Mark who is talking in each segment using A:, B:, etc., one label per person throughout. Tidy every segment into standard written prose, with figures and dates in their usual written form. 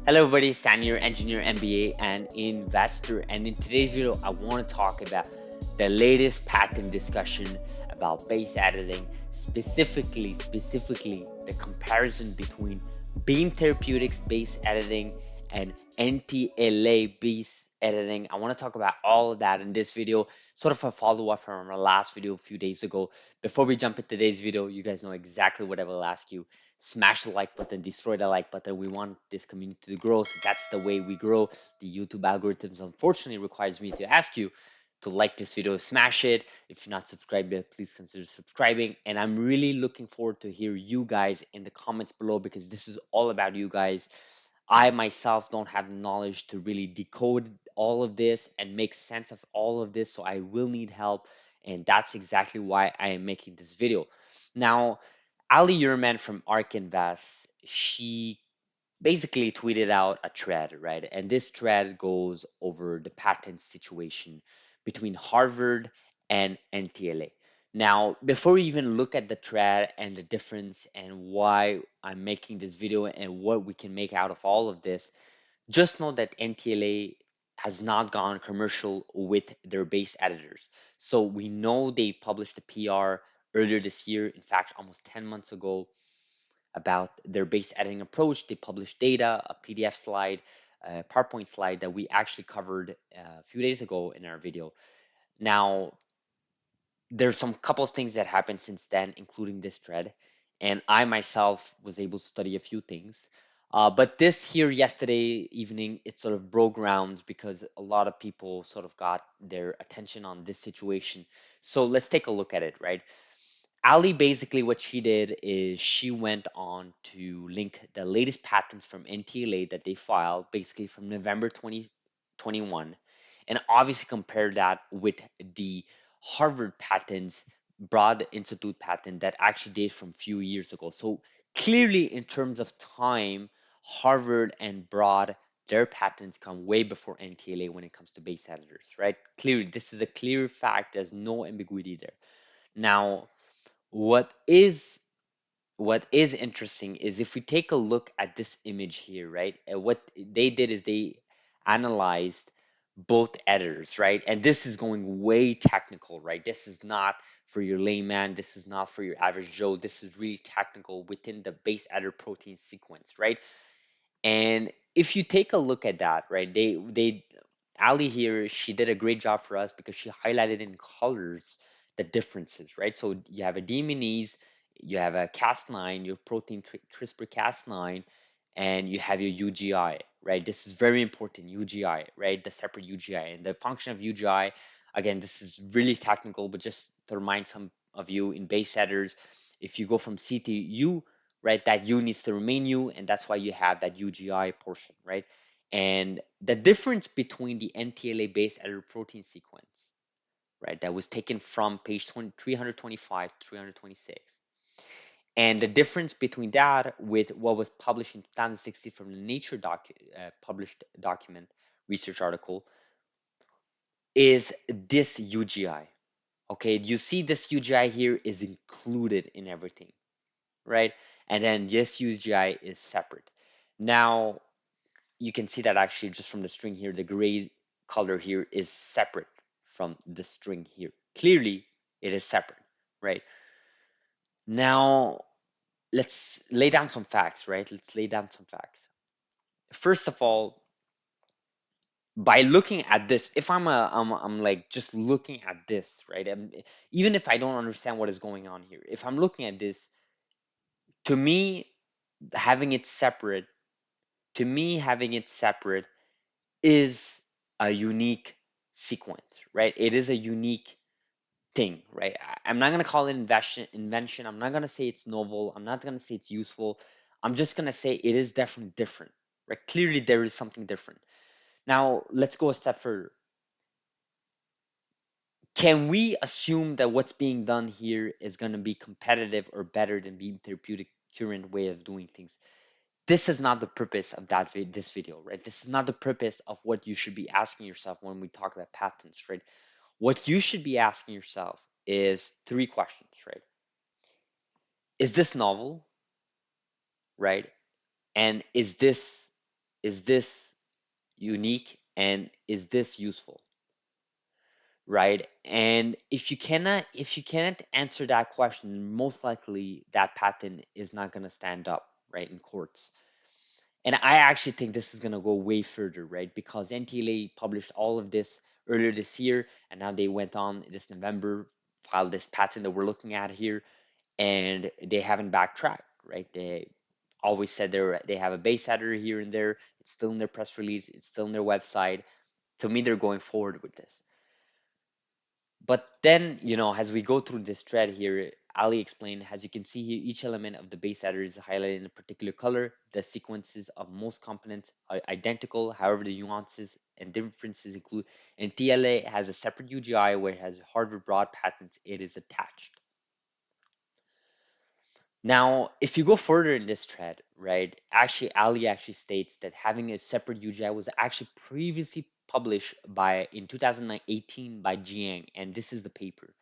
A: Hello everybody, Stan here, engineer, MBA, and investor. And in today's video, I want to talk about the latest patent discussion about base editing, specifically the comparison between Beam Therapeutics base editing and NTLA base editing. I want to talk about all of that in this video, sort of a follow-up from our last video a few days ago. Before we jump into today's video, you guys know exactly what I will ask you. Smash the like button, destroy the like button. We want this community to grow. So that's the way we grow. The YouTube algorithms unfortunately requires me to ask you to like this video, smash it. If you're not subscribed yet, please consider subscribing. And I'm really looking forward to hear you guys in the comments below because this is all about you guys. I myself don't have knowledge to really decode all of this and make sense of all of this, so I will need help. And that's exactly why I am making this video. Now, Ali Yerman from ARK Invest, she basically tweeted out a thread, right? And this thread goes over the patent situation between Harvard and NTLA. Now, before we even look at the thread and the difference and why I'm making this video and what we can make out of all of this, just know that NTLA has not gone commercial with their base editors. So we know they published a PR earlier this year, in fact, almost 10 months ago, about their base editing approach. They published data, a PDF slide, a PowerPoint slide that we actually covered a few days ago in our video. Now, there's some couple of things that happened since then, including this thread, and I myself was able to study a few things. But this here yesterday evening, it sort of broke grounds because a lot of people sort of got their attention on this situation. So let's take a look at it, right? Ali basically what she did is she went on to link the latest patents from NTLA that they filed basically from November 2021 and obviously compare that with the Harvard patents, Broad Institute patent that actually dates from few years ago. So clearly in terms of time, Harvard and Broad, their patents come way before NTLA when it comes to base editors, right? Clearly, this is a clear fact. There's no ambiguity there. Now, what is what is interesting is if we take a look at this image here, right? What they did is they analyzed both editors, right? And this is going way technical, right? This is not for your layman. This is not for your average Joe. This is really technical within the base editor protein sequence, right? And if you take a look at that, right, they Ali here, she did a great job for us because she highlighted in colors the differences, right? So you have a deaminase, you have a Cas9, your protein CRISPR Cas9, and you have your UGI, right? This is very important, UGI, right? The separate UGI and the function of UGI. Again, this is really technical, but just to remind some of you in base setters, if you go from C to U, right, that U needs to remain U, and that's why you have that UGI portion, right? And the difference between the NTLA base editor protein sequence, right, that was taken from page 325 to 326, and the difference between that with what was published in 2016 from the Nature published document research article is this UGI. Okay, you see this UGI here is included in everything, right? And then this UGI is separate. Now, you can see that actually just from the string here, the gray color here is separate from the string here. Clearly, it is separate, right? Now, let's lay down some facts, right? Let's lay down some facts. First of all, by looking at this, if I'm like just looking at this, right? Even if I don't understand what is going on here, if I'm looking at this, to me, having it separate, to me, having it separate is a unique sequence, right? It is a unique thing, right? I'm not gonna call it invention. I'm not gonna say it's novel. I'm not gonna say it's useful. I'm just gonna say it is definitely different, right? Clearly, there is something different. Now, let's go a step further. Can we assume that what's being done here is gonna be competitive or better than Beam Therapeutic current way of doing things? This is not the purpose of this video, right? This is not the purpose of what you should be asking yourself when we talk about patents, right? What you should be asking yourself is three questions, right? Is this novel, right? And is this is this unique and is this useful, right? And if you cannot answer that question, most likely that patent is not going to stand up, right, in courts. And I actually think this is going to go way further, right? Because NTLA published all of this earlier this year, and now they went on this November, filed this patent that we're looking at here, and they haven't backtracked, right? They always said they have a base adder here and there. It's still in their press release. It's still in their website. To me, they're going forward with this. But then, as we go through this thread here, Ali explained, as you can see here, each element of the base adder is highlighted in a particular color. The sequences of most components are identical. However, the nuances and differences include NTLA has a separate UGI where it has Harvard broad patents. It is attached. Now, if you go further in this thread, right, actually, Ali actually states that having a separate UGI was actually previously published in 2018 by Jiang, and this is the paper.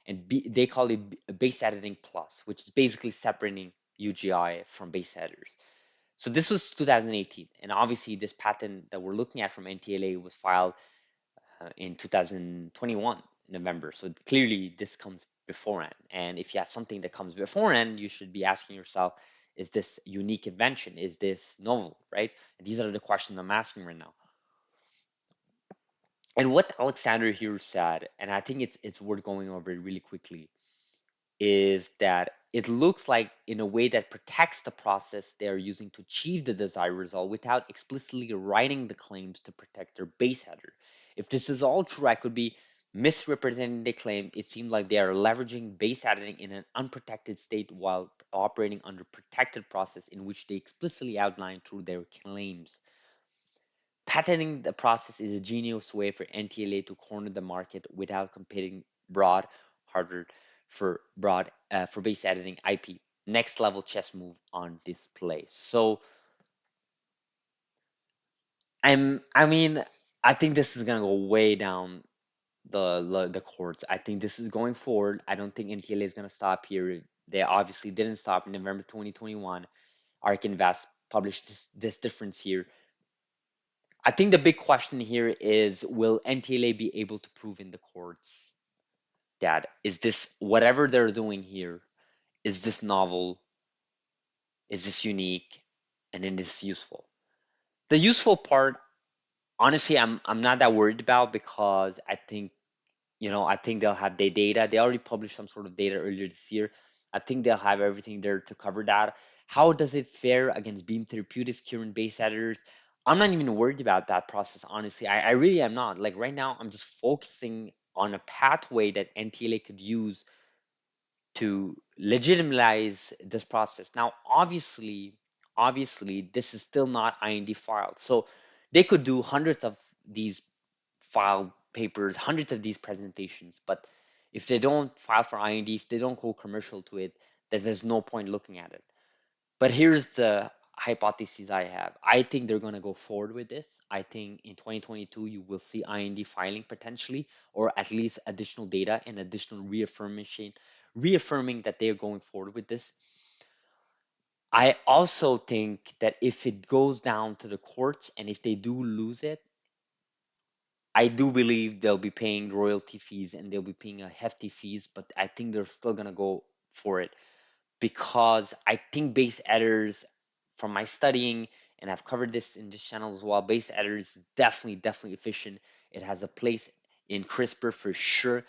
A: And they call it base editing plus, which is basically separating UGI from base editors. So this was 2018, and obviously this patent that we're looking at from NTLA was filed in 2021 November. So clearly this comes beforehand. And if you have something that comes beforehand, you should be asking yourself, is this unique invention? Is this novel, right? And these are the questions I'm asking right now. And what Alexander here said, and I think it's worth going over it really quickly, is that it looks like in a way that protects the process they are using to achieve the desired result without explicitly writing the claims to protect their base header. If this is all true, I could be misrepresenting the claim. It seems like they are leveraging base editing in an unprotected state while operating under protected process in which they explicitly outline through their claims. Patenting the process is a genius way for NTLA to corner the market without competing broad, harder for base editing IP. Next level chess move on display. So I mean, I think this is gonna go way down the courts. I think this is going forward. I don't think NTLA is gonna stop here. They obviously didn't stop in November 2021. Ark Invest published this difference here. I think the big question here is, will NTLA be able to prove in the courts that is this whatever they're doing here, is this novel, is this unique, and then is this useful? The useful part, honestly, I'm not that worried about because I think they'll have their data. They already published some sort of data earlier this year. I think they'll have everything there to cover that. How does it fare against Beam Therapeutics current base editors? I'm not even worried about that process, honestly. I really am not. Like right now, I'm just focusing on a pathway that NTLA could use to legitimize this process. Now, obviously, this is still not IND filed. So they could do hundreds of these filed papers, hundreds of these presentations, but if they don't file for IND, if they don't go commercial to it, then there's no point looking at it. But here's the hypothesis I have. I think they're going to go forward with this. I think in 2022 you will see IND filing potentially, or at least additional data and additional reaffirming that they're going forward with this. I also think that if it goes down to the courts and if they do lose it, I do believe they'll be paying royalty fees and they'll be paying a hefty fees, but I think they're still gonna go for it because I think base editors, from my studying, and I've covered this in this channel as well, base editors is definitely efficient. It has a place in CRISPR for sure.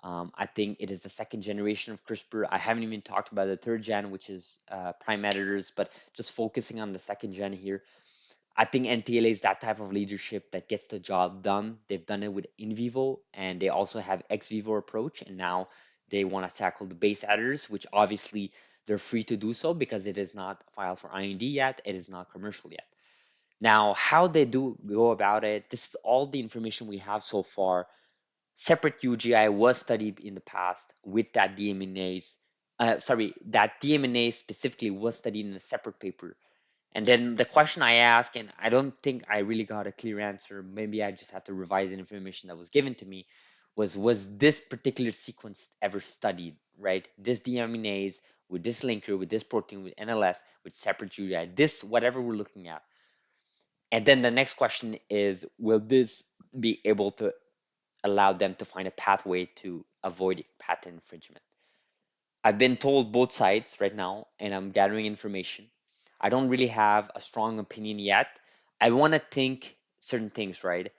A: I think it is the second generation of CRISPR. I haven't even talked about the third gen, which is prime editors, but just focusing on the second gen here. I think NTLA is that type of leadership that gets the job done. They've done it with in vivo and they also have ex vivo approach. And now they want to tackle the base editors, which obviously they're free to do so because it is not filed for IND yet. It is not commercial yet. Now, how they do go about it, this is all the information we have so far. Separate UGI was studied in the past with that DMNase. That DMNase specifically was studied in a separate paper, and then the question I asked, and I don't think I really got a clear answer, maybe I just have to revise the information that was given to me, was this particular sequence ever studied, right? This deaminase with this linker, with this protein, with NLS, with separate UGI, this, whatever we're looking at. And then the next question is, will this be able to allow them to find a pathway to avoid patent infringement? I've been told both sides right now, and I'm gathering information. I don't really have a strong opinion yet. I want to think certain things, right?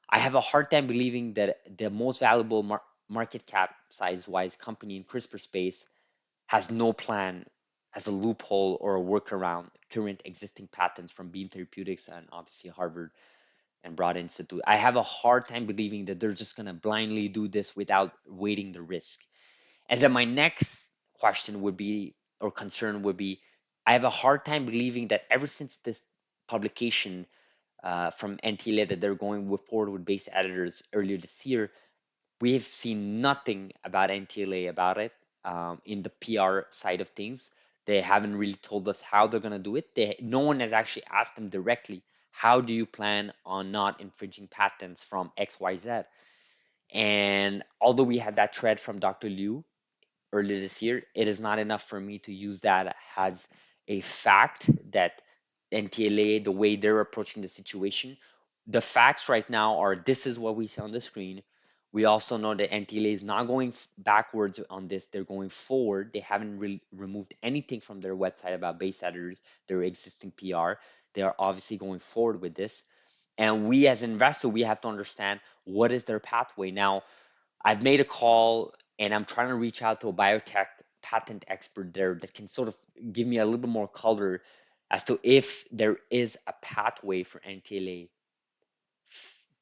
A: I have a hard time believing that the most valuable market cap size wise company in CRISPR space has no plan, as a loophole or a workaround current existing patents from Beam Therapeutics and obviously Harvard and Broad Institute. I have a hard time believing that they're just going to blindly do this without weighing the risk. And then my next question would be, or concern would be, I have a hard time believing that ever since this publication from NTLA that they're going with forward with base editors earlier this year, we have seen nothing about NTLA about it in the PR side of things. They haven't really told us how they're gonna do it. No one has actually asked them directly, how do you plan on not infringing patents from XYZ? And although we had that thread from Dr. Liu earlier this year, it is not enough for me to use that as a fact that NTLA, the way they're approaching the situation, the facts right now are this is what we see on the screen. We also know that NTLA is not going backwards on this, they're going forward. They haven't removed anything from their website about base editors, their existing PR. They are obviously going forward with this. And we as an investor, we have to understand what is their pathway. Now, I've made a call and I'm trying to reach out to a biotech patent expert there that can sort of give me a little bit more color as to if there is a pathway for NTLA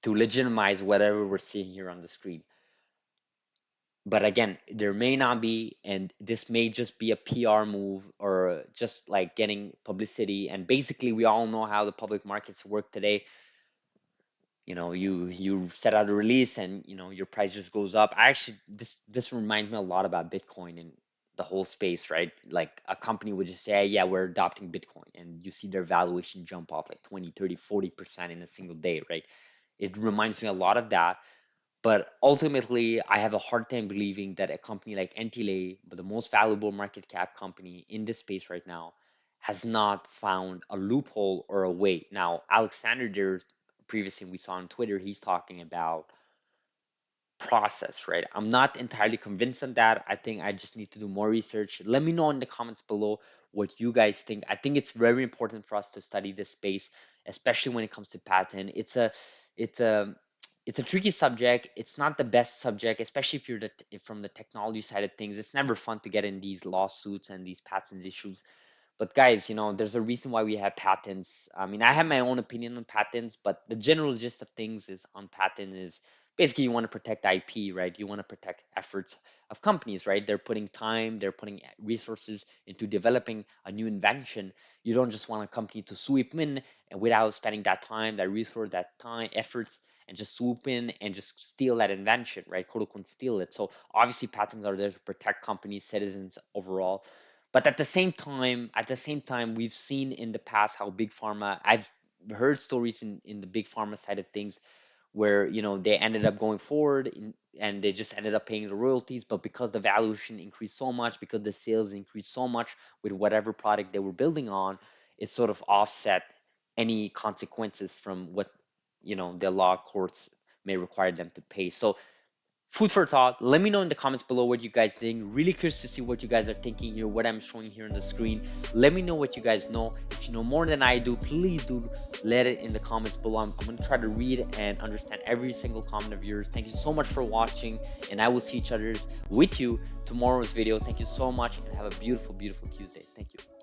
A: to legitimize whatever we're seeing here on the screen. But again, there may not be, and this may just be a PR move or just like getting publicity. And basically, we all know how the public markets work today. You set out a release and your price just goes up. I actually, this reminds me a lot about Bitcoin and the whole space, right? Like a company would just say, "Hey, yeah, we're adopting Bitcoin," and you see their valuation jump off like 20, 30, 40% in a single day, right? It reminds me a lot of that. But ultimately, I have a hard time believing that a company like NTLA, but the most valuable market cap company in this space right now, has not found a loophole or a way. Now, Alexander there, previously we saw on Twitter, he's talking about process, right? I'm not entirely convinced on that. I think I just need to do more research. Let me know in the comments below what you guys think. I think it's very important for us to study this space, especially when it comes to patent. It's a it's a tricky subject. It's not the best subject, especially if you're from the technology side of things. It's never fun to get in these lawsuits and these patent issues. But guys, there's a reason why we have patents. I mean, I have my own opinion on patents, but the general gist of things is on patent is basically you want to protect IP, right? You want to protect efforts of companies, right? They're putting time, they're putting resources into developing a new invention. You don't just want a company to sweep in and without spending that time, that resource, that time, efforts, and just swoop in and just steal that invention, right? Quote unquote, steal it. So obviously patents are there to protect companies, citizens overall. But at the same time, we've seen in the past how big pharma, I've heard stories in the big pharma side of things where, they ended up going forward and they just ended up paying the royalties. But because the valuation increased so much, because the sales increased so much with whatever product they were building on, it sort of offset any consequences from what, the law courts may require them to pay. So food for thought. Let me know in the comments below what you guys think. Really curious to see what you guys are thinking here, what I'm showing here on the screen. Let me know what you guys know. If you know more than I do, please do let it in the comments below. I'm going to try to read and understand every single comment of yours. Thank you so much for watching, and I will see each other's with you tomorrow's video. Thank you so much, and have a beautiful, beautiful Tuesday. Thank you.